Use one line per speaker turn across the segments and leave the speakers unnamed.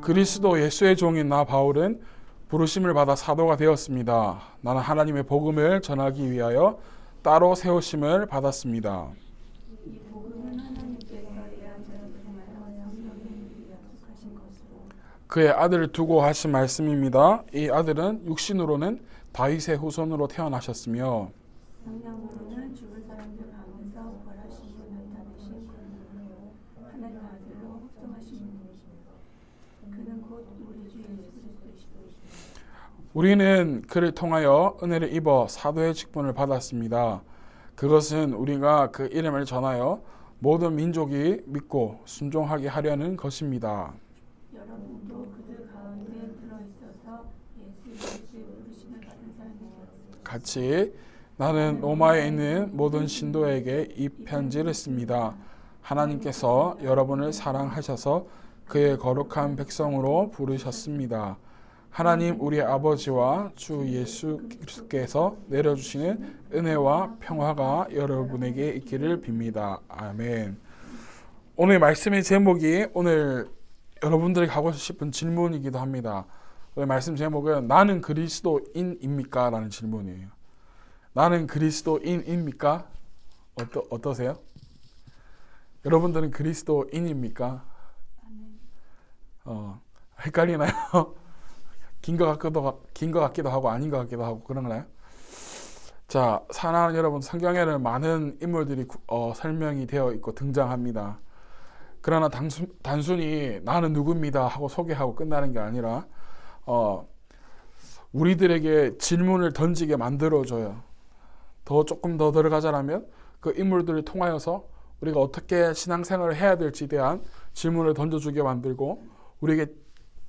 그리스도 예수의 종인 나 바울은 부르심을 받아 사도가 되었습니다. 나는 하나님의 복음을 전하기 위하여 따로 세우심을 받았습니다.
이 복음은 하나님께서 예언자로 통하여 성령에게 약속하신 것으로
그의 아들을 두고 하신 말씀입니다. 이 아들은 육신으로는 다윗의 후손으로 태어나셨으며
성령으로는 죽은 사람들 가운데서 부활하신 분 나타내신 그분으로 하나님 아들로 확정하신 분이십니다. 그는 곧 우리 주 예수 그리스도이시다.
우리는 그를 통하여 은혜를 입어 사도의 직분을 받았습니다. 그것은 우리가 그 이름을 전하여 모든 민족이 믿고 순종하게 하려는 것입니다.
여러분도 그들 가운데 들어있어서 예수 그리스도의 부르심을 받은 사람이 되었습니다.
같이 나는 로마에 있는 모든 신도에게 이 편지를 씁니다. 하나님께서 여러분을 사랑하셔서 그의 거룩한 백성으로 부르셨습니다. 하나님 우리의 아버지와 주 예수 그리스도께서 내려주시는 은혜와 평화가 여러분에게 있기를 빕니다. 아멘. 오늘 말씀의 제목이 오늘 여러분들이 하고 싶은 질문이기도 합니다. 오늘 말씀 제목은 나는 그리스도인입니까? 라는 질문이에요. 나는 그리스도인입니까? 어떠세요? 여러분들은 그리스도인입니까? 헷갈리나요? 긴 것 같기도 하고 아닌 것 같기도 하고 그런가요? 자, 사랑하는 여러분, 성경에는 많은 인물들이 설명이 되어 있고 등장합니다. 그러나 단순히 나는 누구입니다 하고 소개하고 끝나는 게 아니라 우리들에게 질문을 던지게 만들어줘요. 조금 더 들어가자면 그 인물들을 통하여서 우리가 어떻게 신앙생활을 해야 될지에 대한 질문을 던져주게 만들고 우리에게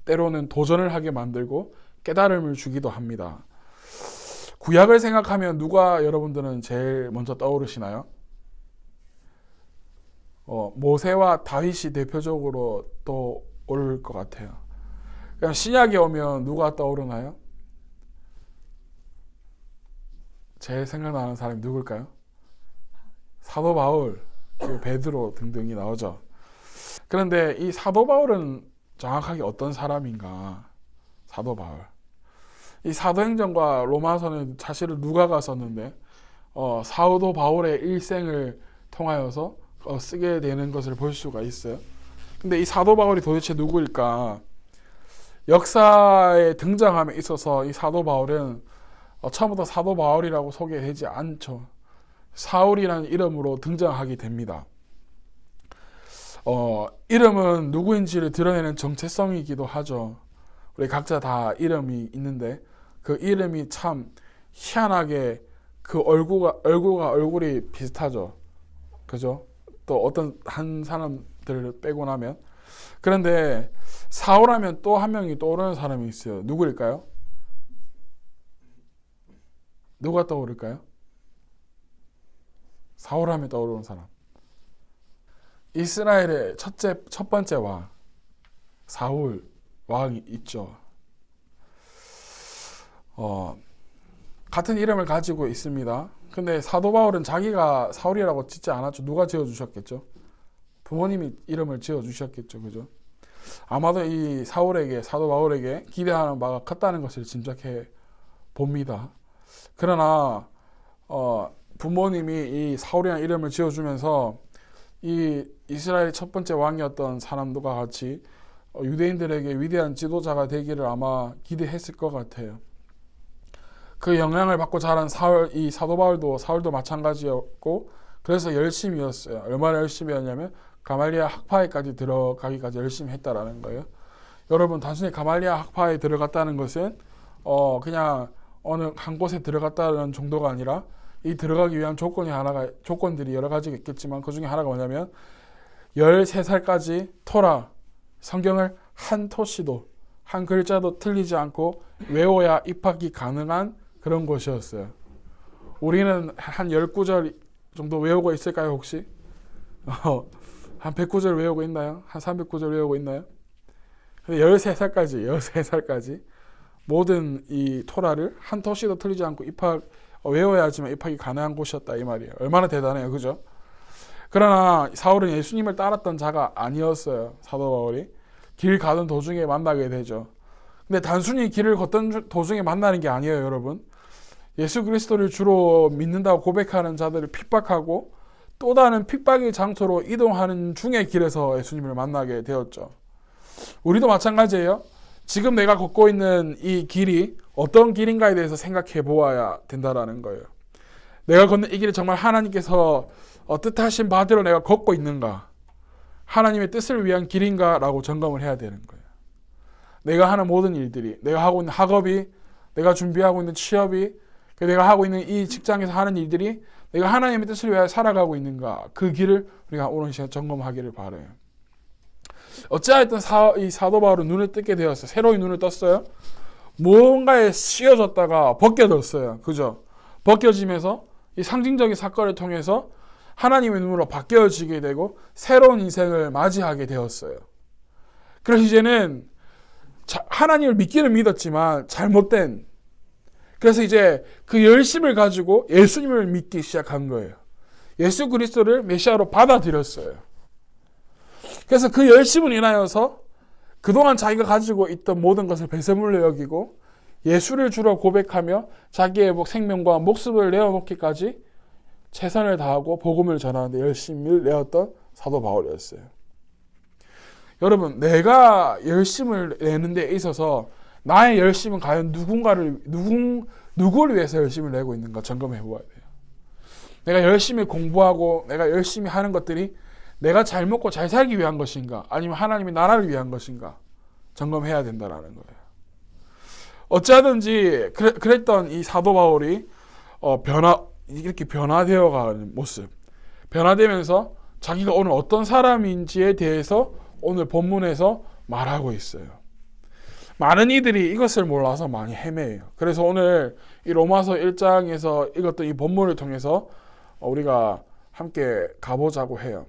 때로는 도전을 하게 만들고 깨달음을 주기도 합니다. 구약을 생각하면 누가 여러분들은 제일 먼저 떠오르시나요? 모세와 다윗이 대표적으로 떠오를 것 같아요. 그냥 신약에 오면 누가 떠오르나요? 제일 생각나는 사람이 누굴까요? 사도 바울, 그리고 베드로 등등이 나오죠. 그런데 이 사도 바울은 정확하게 어떤 사람인가? 사도 바울. 이 사도행전과 로마서는 사실은 누가가 썼는데 사도 바울의 일생을 통하여서 쓰게 되는 것을 볼 수가 있어요. 근데 이 사도 바울이 도대체 누구일까? 역사에 등장함에 있어서 이 사도 바울은 처음부터 사도 바울이라고 소개하지 않죠. 사울이라는 이름으로 등장하게 됩니다. 이름은 누구인지를 드러내는 정체성이기도 하죠. 우리 각자 다 이름이 있는데 그 이름이 참 희한하게 그 얼굴이 비슷하죠. 그죠? 또 어떤 한 사람들을 빼고 나면. 그런데 사울하면 또 한 명이 떠오르는 사람이 있어요. 누구일까요? 누가 떠오를까요? 사울하면 떠오르는 사람. 이스라엘의 첫 번째 왕, 사울 왕이 있죠. 같은 이름을 가지고 있습니다. 근데 사도 바울은 자기가 사울이라고 짓지 않았죠. 누가 지어주셨겠죠? 부모님이 이름을 지어주셨겠죠. 그죠? 아마도 이 사도 바울에게 기대하는 바가 컸다는 것을 짐작해 봅니다. 그러나 부모님이 이 사울이라는 이름을 지어주면서 이 이스라엘의 첫 번째 왕이었던 사람들과 같이 유대인들에게 위대한 지도자가 되기를 아마 기대했을 것 같아요. 그 영향을 받고 자란 이 사도 바울도 사울도 마찬가지였고 그래서 열심히였어요. 얼마나 열심히였냐면 가말리아 학파에까지 들어가기까지 열심히 했다라는 거예요. 여러분 단순히 가말리아 학파에 들어갔다는 것은 그냥 어느 한 곳에 들어갔다는 정도가 아니라 이 들어가기 위한 조건들이 여러 가지가 있겠지만 그 중에 하나가 뭐냐면 13살까지 토라 성경을 한 토시도 한 글자도 틀리지 않고 외워야 입학이 가능한 그런 곳이었어요. 우리는 한 10구절 정도 외우고 있을까요 혹시? 한 100구절 외우고 있나요? 한 300구절 외우고 있나요? 13살까지 모든 이 토라를 한 토시도 틀리지 않고 외워야지만 입학이 가능한 곳이었다 이 말이에요. 얼마나 대단해요, 그죠? 그러나 사울은 예수님을 따랐던 자가 아니었어요. 사도 바울이 길 가던 도중에 만나게 되죠. 근데 단순히 길을 걷던 도중에 만나는 게 아니에요, 여러분. 예수 그리스도를 주로 믿는다고 고백하는 자들을 핍박하고 또 다른 핍박의 장소로 이동하는 중의 길에서 예수님을 만나게 되었죠. 우리도 마찬가지예요. 지금 내가 걷고 있는 이 길이 어떤 길인가에 대해서 생각해 보아야 된다라는 거예요. 내가 걷는 이 길이 정말 하나님께서 뜻하신 바대로 내가 걷고 있는가? 하나님의 뜻을 위한 길인가? 라고 점검을 해야 되는 거예요. 내가 하는 모든 일들이, 내가 하고 있는 학업이, 내가 준비하고 있는 취업이, 내가 하고 있는 이 직장에서 하는 일들이 내가 하나님의 뜻을 위하여 살아가고 있는가? 그 길을 우리가 오늘 시간 점검하기를 바라요. 어찌하였든 이 사도 바울은 눈을 뜨게 되었어요. 새로운 눈을 떴어요. 무언가에 씌워졌다가 벗겨졌어요. 그죠? 벗겨지면서 이 상징적인 사건을 통해서 하나님의 눈으로 바뀌어지게 되고 새로운 인생을 맞이하게 되었어요. 그래서 이제는 하나님을 믿기는 믿었지만 잘못된, 그래서 이제 그 열심을 가지고 예수님을 믿기 시작한 거예요. 예수 그리스도를 메시아로 받아들였어요. 그래서 그 열심을 인하여서 그동안 자기가 가지고 있던 모든 것을 배설물로 여기고 예수를 주로 고백하며 자기의 생명과 목숨을 내어놓기까지 최선을 다하고 복음을 전하는데 열심을 내었던 사도 바울이었어요. 여러분, 내가 열심을 내는 데 있어서 나의 열심은 과연 누구를 위해서 열심을 내고 있는가 점검해 보아야 돼요. 내가 열심히 공부하고 내가 열심히 하는 것들이 내가 잘 먹고 잘 살기 위한 것인가, 아니면 하나님의 나라를 위한 것인가 점검해야 된다는 거예요. 어찌하든지 그랬던 이 사도 바울이 이렇게 변화되어 가는 모습, 변화되면서 자기가 오늘 어떤 사람인지에 대해서 오늘 본문에서 말하고 있어요. 많은 이들이 이것을 몰라서 많이 헤매요. 그래서 오늘 이 로마서 1장에서 읽었던 이 본문을 통해서 우리가 함께 가보자고 해요.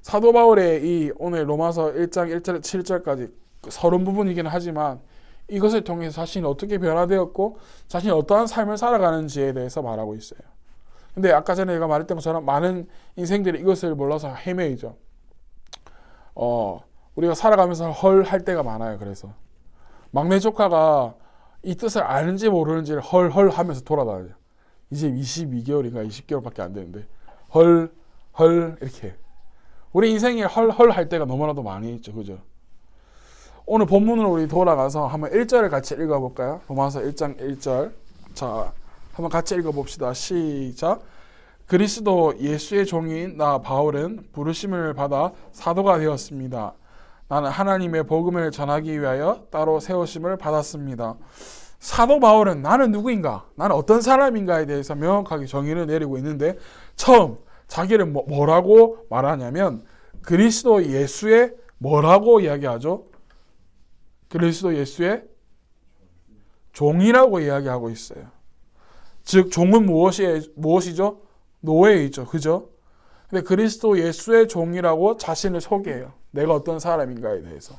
사도 바울의 이 오늘 로마서 1장 1절 7절까지 서론 부분이기는 하지만 이것을 통해서 자신이 어떻게 변화되었고 자신이 어떠한 삶을 살아가는지에 대해서 말하고 있어요. 근데 아까 전에 제가 말했던 것처럼 많은 인생들이 이것을 몰라서 헤매이죠. 우리가 살아가면서 헐 할 때가 많아요. 그래서 막내 조카가 이 뜻을 아는지 모르는지를 헐 하면서 돌아다녀요. 이제 22개월인가 20개월밖에 안 되는데 헐 이렇게 우리 인생에 헐 할 때가 너무나도 많이 있죠. 그죠? 오늘 본문으로 우리 돌아가서 한번 1절을 같이 읽어볼까요? 로마서 1장 1절. 자, 한번 같이 읽어봅시다. 시작. 그리스도 예수의 종인 나 바울은 부르심을 받아 사도가 되었습니다. 나는 하나님의 복음을 전하기 위하여 따로 세우심을 받았습니다. 사도 바울은 나는 누구인가? 나는 어떤 사람인가에 대해서 명확하게 정의를 내리고 있는데 처음 자기를 뭐라고 말하냐면 그리스도 예수의 뭐라고 이야기하죠? 그리스도 예수의 종이라고 이야기하고 있어요. 즉 종은 무엇이죠? 노예이죠. 그죠? 근데 그리스도 예수의 종이라고 자신을 소개해요. 내가 어떤 사람인가에 대해서.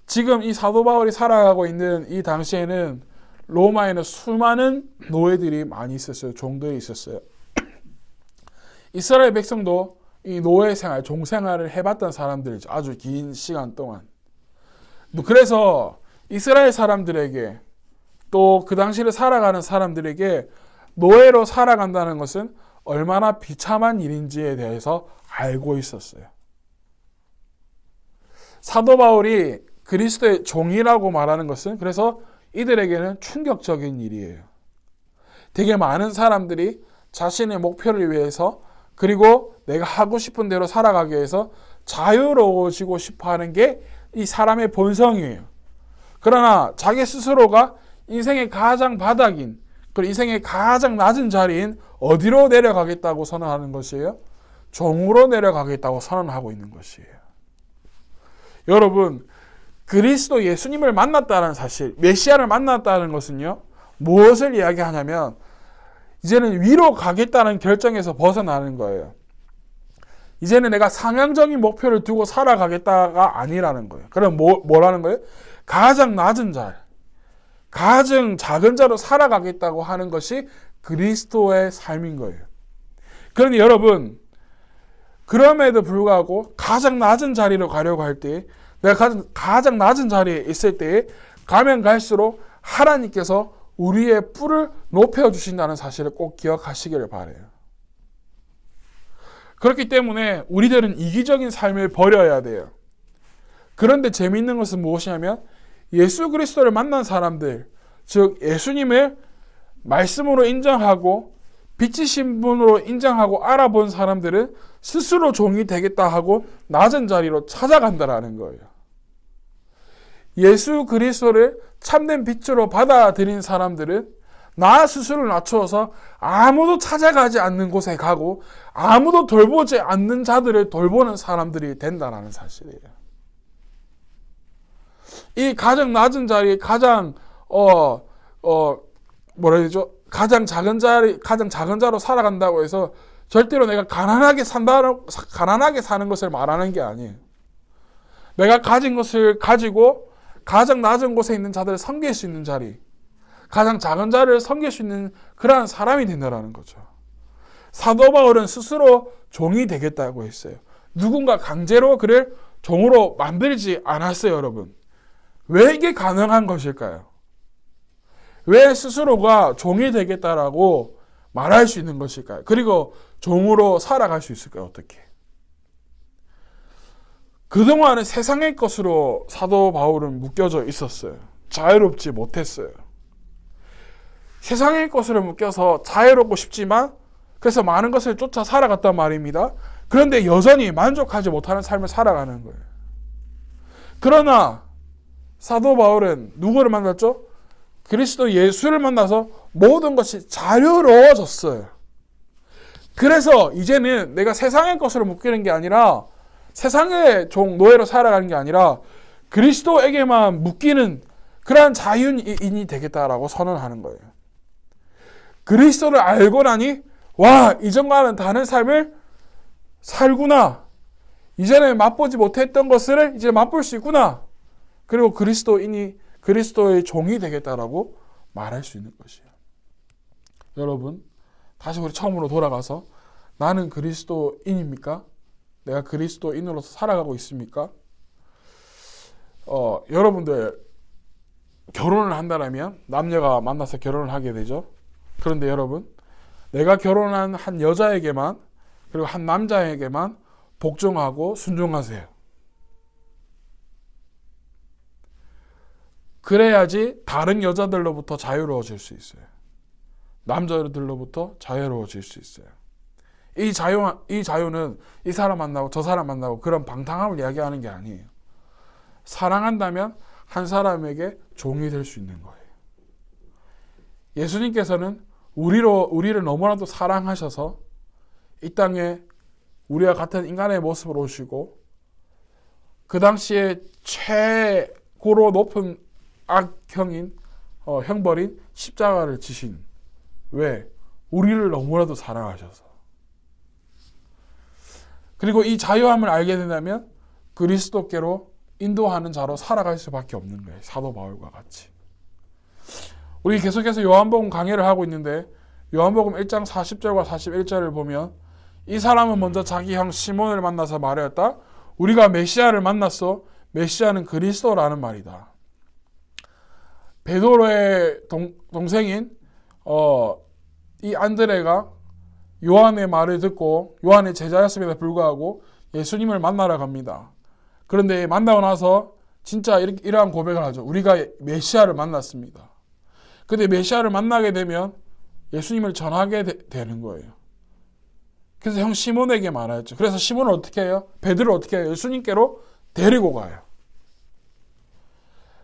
지금 이 사도 바울이 살아가고 있는 이 당시에는 로마에는 수많은 노예들이 많이 있었어요. 종들이 있었어요. 이스라엘 백성도 이 노예 생활, 종 생활을 해봤던 사람들이죠. 아주 긴 시간 동안. 그래서 이스라엘 사람들에게 또 그 당시를 살아가는 사람들에게 노예로 살아간다는 것은 얼마나 비참한 일인지에 대해서 알고 있었어요. 사도 바울이 그리스도의 종이라고 말하는 것은 그래서 이들에게는 충격적인 일이에요. 되게 많은 사람들이 자신의 목표를 위해서 그리고 내가 하고 싶은 대로 살아가기 위해서 자유로워지고 싶어하는 게 이 사람의 본성이에요. 그러나 자기 스스로가 인생의 가장 바닥인 그리고 인생의 가장 낮은 자리인 어디로 내려가겠다고 선언하는 것이에요? 종으로 내려가겠다고 선언하고 있는 것이에요. 여러분, 그리스도 예수님을 만났다는 사실, 메시아를 만났다는 것은요, 무엇을 이야기하냐면 이제는 위로 가겠다는 결정에서 벗어나는 거예요. 이제는 내가 상향적인 목표를 두고 살아가겠다가 아니라는 거예요. 그럼 뭐라는 거예요? 가장 낮은 자, 가장 작은 자로 살아가겠다고 하는 것이 그리스도의 삶인 거예요. 그런데 여러분, 그럼에도 불구하고 가장 낮은 자리로 가려고 할 때 내가 가장 낮은 자리에 있을 때에 가면 갈수록 하나님께서 우리의 뿔을 높여주신다는 사실을 꼭 기억하시기를 바라요. 그렇기 때문에 우리들은 이기적인 삶을 버려야 돼요. 그런데 재미있는 것은 무엇이냐면 예수 그리스도를 만난 사람들, 즉 예수님을 말씀으로 인정하고 빛이신 분으로 인정하고 알아본 사람들은 스스로 종이 되겠다 하고 낮은 자리로 찾아간다라는 거예요. 예수 그리스도를 참된 빛으로 받아들인 사람들은 나 스스로를 낮추어서 아무도 찾아가지 않는 곳에 가고 아무도 돌보지 않는 자들을 돌보는 사람들이 된다는 사실이에요. 이 가장 낮은 자리, 가장 뭐라 해야 되죠? 가장 작은 자로 살아간다고 해서 절대로 내가 가난하게 사는 것을 말하는 게 아니에요. 내가 가진 것을 가지고 가장 낮은 곳에 있는 자들을 섬길 수 있는 자리, 가장 작은 자를 섬길 수 있는 그러한 사람이 된다는 거죠. 사도 바울은 스스로 종이 되겠다고 했어요. 누군가 강제로 그를 종으로 만들지 않았어요, 여러분. 왜 이게 가능한 것일까요? 왜 스스로가 종이 되겠다라고 말할 수 있는 것일까요? 그리고 종으로 살아갈 수 있을까요? 어떻게? 그동안은 세상의 것으로 사도 바울은 묶여져 있었어요. 자유롭지 못했어요. 세상의 것으로 묶여서 자유롭고 싶지만 그래서 많은 것을 쫓아 살아갔단 말입니다. 그런데 여전히 만족하지 못하는 삶을 살아가는 거예요. 그러나 사도 바울은 누구를 만났죠? 그리스도 예수를 만나서 모든 것이 자유로워졌어요. 그래서 이제는 내가 세상의 것으로 묶이는 게 아니라 세상의 노예로 살아가는 게 아니라 그리스도에게만 묶이는 그러한 자유인이 되겠다라고 선언하는 거예요. 그리스도를 알고 나니 와, 이전과는 다른 삶을 살구나. 이전에 맛보지 못했던 것을 이제 맛볼 수 있구나. 그리고 그리스도의 종이 되겠다라고 말할 수 있는 것이에요. 여러분, 다시 우리 처음으로 돌아가서 나는 그리스도인입니까? 내가 그리스도인으로서 살아가고 있습니까? 여러분들 결혼을 한다면 남녀가 만나서 결혼을 하게 되죠. 그런데 여러분, 내가 결혼한 한 여자에게만 그리고 한 남자에게만 복종하고 순종하세요. 그래야지 다른 여자들로부터 자유로워질 수 있어요. 남자들로부터 자유로워질 수 있어요. 이 자유는 이 사람 만나고 저 사람 만나고 그런 방탕함을 이야기하는 게 아니에요. 사랑한다면 한 사람에게 종이 될 수 있는 거예요. 예수님께서는 우리를 너무나도 사랑하셔서 이 땅에 우리와 같은 인간의 모습으로 오시고 그 당시에 최고로 높은 악형인 형벌인 십자가를 지신 왜? 우리를 너무나도 사랑하셔서. 그리고 이 자유함을 알게 된다면 그리스도께로 인도하는 자로 살아갈 수밖에 없는 거예요. 사도 바울과 같이. 우리 계속해서 요한복음 강해를 하고 있는데 요한복음 1장 40절과 41절을 보면 이 사람은 먼저 자기 형 시몬을 만나서 말하였다. 우리가 메시아를 만났어. 메시아는 그리스도라는 말이다. 베드로의 동생인 이 안드레가 요한의 말을 듣고 요한의 제자였음에도 불구하고 예수님을 만나러 갑니다. 그런데 만나고 나서 진짜 이러한 고백을 하죠. 우리가 메시아를 만났습니다. 근데 메시아를 만나게 되면 예수님을 전하게 되는 거예요. 그래서 형 시몬에게 말하였죠. 그래서 시몬을 어떻게 해요? 베드로를 어떻게 해요? 예수님께로 데리고 가요.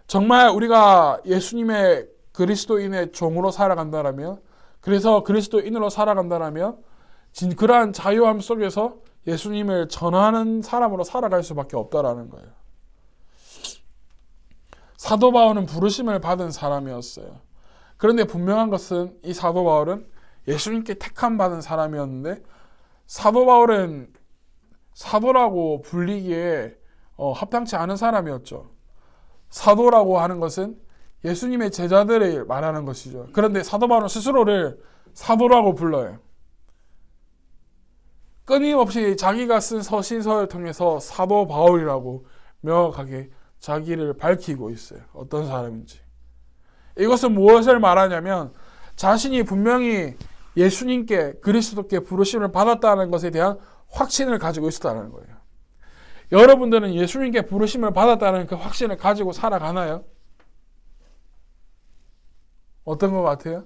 정말 우리가 예수님의 그리스도인의 종으로 살아간다라면, 그래서 그리스도인으로 살아간다라면 그러한 자유함 속에서 예수님을 전하는 사람으로 살아갈 수밖에 없다라는 거예요. 사도 바울은 부르심을 받은 사람이었어요. 그런데 분명한 것은 이 사도 바울은 예수님께 택함 받은 사람이었는데 사도 바울은 사도라고 불리기에 합당치 않은 사람이었죠. 사도라고 하는 것은 예수님의 제자들을 말하는 것이죠. 그런데 사도 바울은 스스로를 사도라고 불러요. 끊임없이 자기가 쓴 서신서를 통해서 사도 바울이라고 명확하게 자기를 밝히고 있어요. 어떤 사람인지. 이것은 무엇을 말하냐면 자신이 분명히 예수님께 그리스도께 부르심을 받았다는 것에 대한 확신을 가지고 있었다는 거예요. 여러분들은 예수님께 부르심을 받았다는 그 확신을 가지고 살아가나요? 어떤 것 같아요?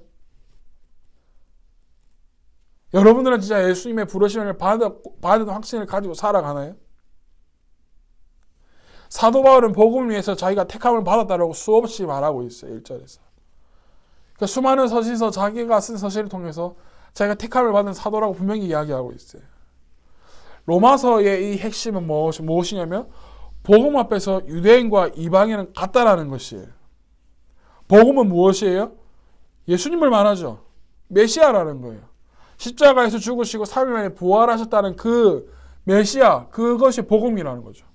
여러분들은 진짜 예수님의 부르심을 받은 확신을 가지고 살아가나요? 사도 바울은 복음을 위해서 자기가 택함을 받았다라고 수없이 말하고 있어요. 1절에서. 그러니까 수많은 서신서 자기가 쓴 서신을 통해서 자기가 택함을 받은 사도라고 분명히 이야기하고 있어요. 로마서의 이 핵심은 무엇이냐면 복음 앞에서 유대인과 이방인은 같다라는 것이에요. 복음은 무엇이에요? 예수님을 말하죠. 메시아라는 거예요. 십자가에서 죽으시고 3일 만에 부활하셨다는 그 메시아, 그것이 복음이라는 거죠.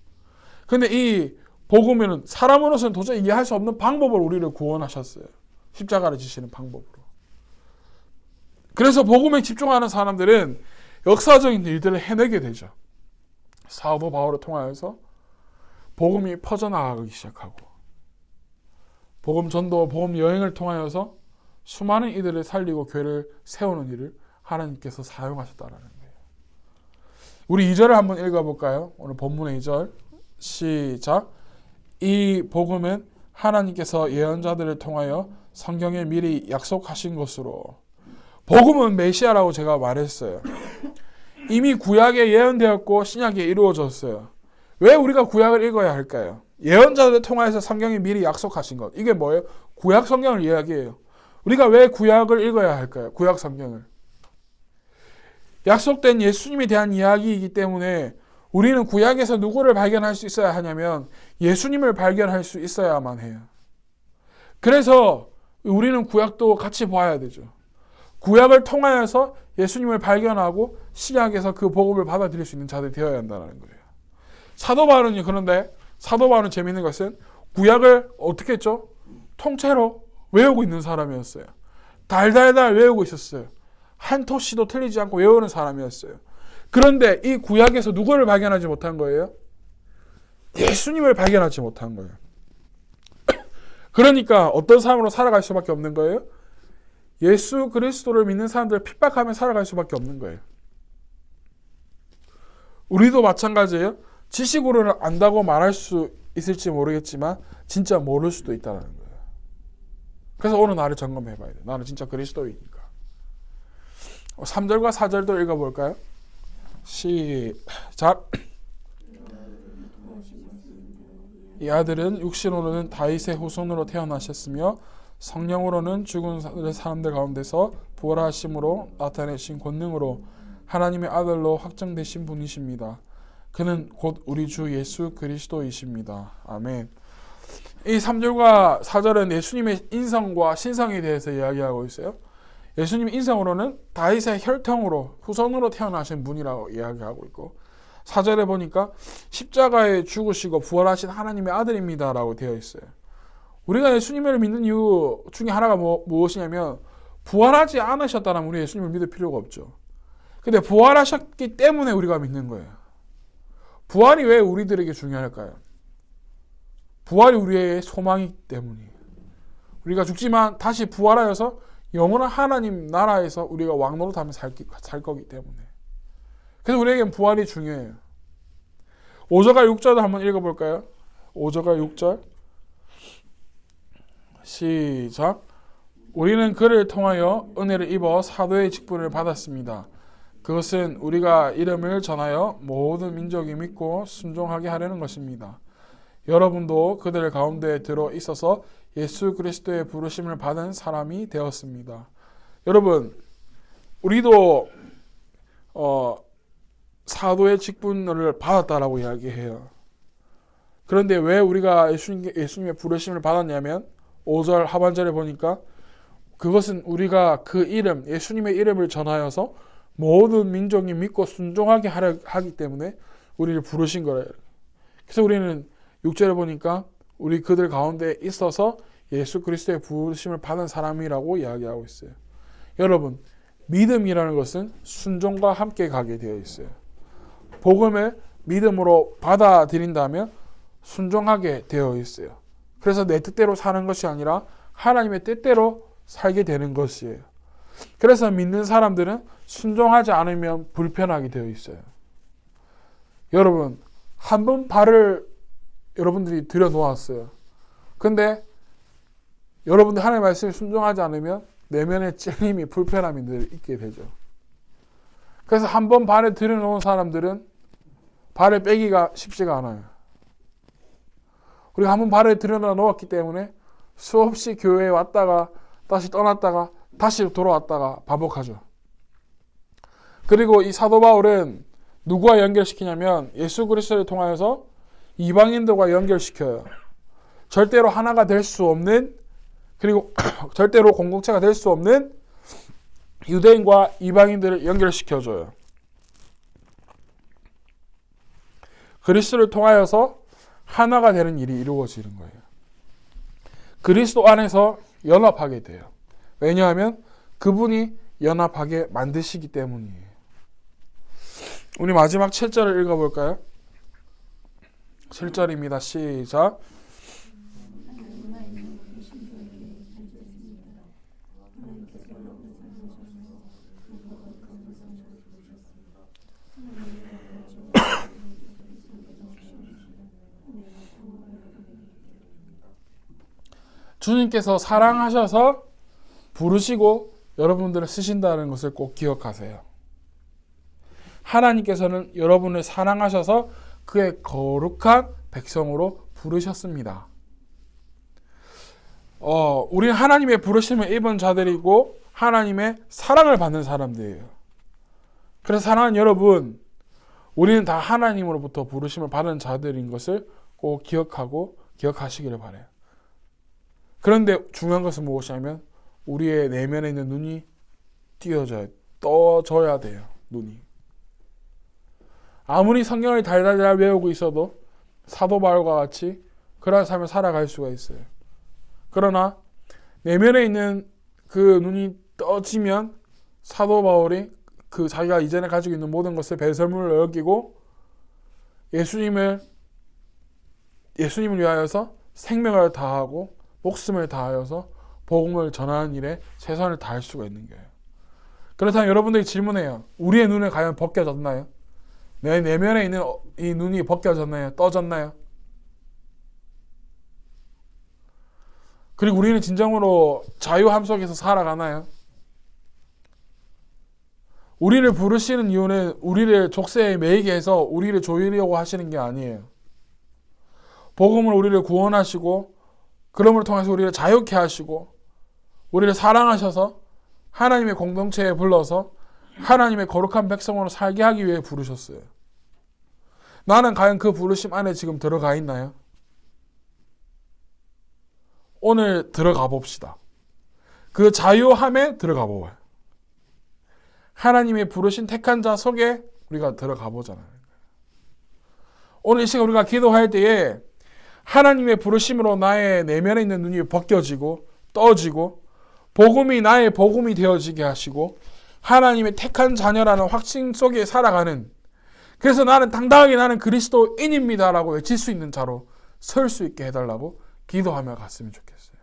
근데 이 복음에는 사람으로서는 도저히 이해할 수 없는 방법으로 우리를 구원하셨어요. 십자가를 지시는 방법으로. 그래서 복음에 집중하는 사람들은 역사적인 일들을 해내게 되죠. 사도 바울을 통하여서 복음이 퍼져나가기 시작하고 복음 전도, 복음 여행을 통하여서 수많은 이들을 살리고 교회를 세우는 일을 하나님께서 사용하셨다라는 거예요. 우리 2절을 한번 읽어볼까요? 오늘 본문의 2절 시작. 이 복음은 하나님께서 예언자들을 통하여 성경에 미리 약속하신 것으로. 복음은 메시아라고 제가 말했어요. 이미 구약에 예언되었고 신약에 이루어졌어요. 왜 우리가 구약을 읽어야 할까요? 예언자들을 통하여서 성경이 미리 약속하신 것. 이게 뭐예요? 구약 성경을 이야기해요. 우리가 왜 구약을 읽어야 할까요? 구약 성경을. 약속된 예수님에 대한 이야기이기 때문에 우리는 구약에서 누구를 발견할 수 있어야 하냐면 예수님을 발견할 수 있어야만 해요. 그래서 우리는 구약도 같이 봐야 되죠. 구약을 통하여서 예수님을 발견하고 신약에서 그 복음을 받아들일 수 있는 자들이 되어야 한다는 거예요. 사도 바울은요, 그런데 사도 바울은 재미있는 것은 구약을 어떻게 했죠? 통째로 외우고 있는 사람이었어요. 달달달 외우고 있었어요. 한 토시도 틀리지 않고 외우는 사람이었어요. 그런데 이 구약에서 누구를 발견하지 못한 거예요? 예수님을 발견하지 못한 거예요. 그러니까 어떤 삶으로 살아갈 수밖에 없는 거예요? 예수 그리스도를 믿는 사람들을 핍박하며 살아갈 수밖에 없는 거예요. 우리도 마찬가지예요. 지식으로는 안다고 말할 수 있을지 모르겠지만 진짜 모를 수도 있다는 거예요. 그래서 오늘 나를 점검해 봐야 돼요. 나는 진짜 그리스도이니까. 3절과 4절도 읽어볼까요? 시작. 이 아들은 육신으로는 다윗의 후손으로 태어나셨으며 성령으로는 죽은 사람들 가운데서 부활하심으로 나타내신 권능으로 하나님의 아들로 확정되신 분이십니다. 그는 곧 우리 주 예수 그리스도이십니다. 아멘. 이 3절과 4절은 예수님의 인성과 신성에 대해서 이야기하고 있어요. 예수님의 인성으로는 다윗의 혈통으로 후손으로 태어나신 분이라고 이야기하고 있고 4절에 보니까 십자가에 죽으시고 부활하신 하나님의 아들입니다라고 되어 있어요. 우리가 예수님을 믿는 이유 중에 하나가 무엇이냐면 부활하지 않으셨다면 우리 예수님을 믿을 필요가 없죠. 근데 부활하셨기 때문에 우리가 믿는 거예요. 부활이 왜 우리들에게 중요할까요? 부활이 우리의 소망이기 때문이에요. 우리가 죽지만 다시 부활하여서 영원한 하나님 나라에서 우리가 왕노릇하며 살 거기 때문에. 그래서 우리에겐 부활이 중요해요. 5절과 6절도 한번 읽어볼까요? 5절과 6절 시작. 우리는 그를 통하여 은혜를 입어 사도의 직분을 받았습니다. 그것은 우리가 이름을 전하여 모든 민족이 믿고 순종하게 하려는 것입니다. 여러분도 그들 가운데 들어 있어서 예수 그리스도의 부르심을 받은 사람이 되었습니다. 여러분, 우리도 사도의 직분을 받았다라고 이야기해요. 그런데 왜 우리가 예수님의 부르심을 받았냐면 5절 하반절에 보니까 그것은 우리가 그 이름, 예수님의 이름을 전하여서 모든 민족이 믿고 순종하게 하기 때문에 우리를 부르신 거예요. 그래서 우리는 6절에 보니까 우리 그들 가운데 있어서 예수 그리스도의 부르심을 받은 사람이라고 이야기하고 있어요. 여러분, 믿음이라는 것은 순종과 함께 가게 되어 있어요. 복음을 믿음으로 받아들인다면 순종하게 되어 있어요. 그래서 내 뜻대로 사는 것이 아니라 하나님의 뜻대로 살게 되는 것이에요. 그래서 믿는 사람들은 순종하지 않으면 불편하게 되어 있어요. 여러분, 한 번 발을 여러분들이 들여놓았어요. 근데 여러분들 하나님의 말씀에 순종하지 않으면 내면의 찔림이, 불편함이 늘 있게 되죠. 그래서 한 번 발에 들여놓은 사람들은 발을 빼기가 쉽지가 않아요. 우리가 한 번 발을 들여놓았기 때문에 수없이 교회에 왔다가 다시 떠났다가 다시 돌아왔다가 반복하죠. 그리고 이 사도 바울은 누구와 연결시키냐면 예수 그리스도를 통하여서 이방인들과 연결시켜요. 절대로 하나가 될 수 없는, 그리고 절대로 공동체가 될 수 없는 유대인과 이방인들을 연결시켜줘요. 그리스도를 통하여서 하나가 되는 일이 이루어지는 거예요. 그리스도 안에서 연합하게 돼요. 왜냐하면 그분이 연합하게 만드시기 때문이에요. 우리 마지막 7절을 읽어볼까요? 7절입니다. 시작. 주님께서 사랑하셔서 부르시고 여러분들을 쓰신다는 것을 꼭 기억하세요. 하나님께서는 여러분을 사랑하셔서 그의 거룩한 백성으로 부르셨습니다. 우리는 하나님의 부르심을 입은 자들이고 하나님의 사랑을 받는 사람들이에요. 그래서 사랑하는 여러분, 우리는 다 하나님으로부터 부르심을 받은 자들인 것을 꼭 기억하시기를 바라요. 그런데 중요한 것은 무엇이냐면 우리의 내면에 있는 눈이 떠져야 돼요. 눈이. 아무리 성경을 달달달 외우고 있어도 사도 바울과 같이 그러한 삶을 살아갈 수가 있어요. 그러나 내면에 있는 그 눈이 떠지면 사도 바울이 그 자기가 이전에 가지고 있는 모든 것을 배설물로 여기고 예수님을 위하여서 생명을 다하고 목숨을 다하여서 복음을 전하는 일에 최선을 다할 수가 있는 거예요. 그렇다면 여러분들이 질문해요. 우리의 눈을 과연 벗겨졌나요? 내 내면에 있는 이 눈이 벗겨졌나요? 떠졌나요? 그리고 우리는 진정으로 자유함 속에서 살아가나요? 우리를 부르시는 이유는 우리를 족쇄에 매이게 해서 우리를 조이려고 하시는 게 아니에요. 복음을 우리를 구원하시고 그럼을 통해서 우리를 자유케 하시고 우리를 사랑하셔서 하나님의 공동체에 불러서 하나님의 거룩한 백성으로 살게 하기 위해 부르셨어요. 나는 과연 그 부르심 안에 지금 들어가 있나요? 오늘 들어가 봅시다. 그 자유함에 들어가 보아요. 하나님의 부르신 택한 자 속에 우리가 들어가 보잖아요. 오늘 이 시간 우리가 기도할 때에 하나님의 부르심으로 나의 내면에 있는 눈이 벗겨지고 떠지고 복음이 나의 복음이 되어지게 하시고 하나님의 택한 자녀라는 확신 속에 살아가는, 그래서 나는 당당하게 나는 그리스도인입니다 라고 외칠 수 있는 자로 설 수 있게 해달라고 기도하며 갔으면 좋겠어요.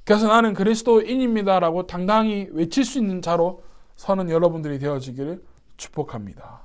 그래서 나는 그리스도인입니다 라고 당당히 외칠 수 있는 자로 서는 여러분들이 되어지기를 축복합니다.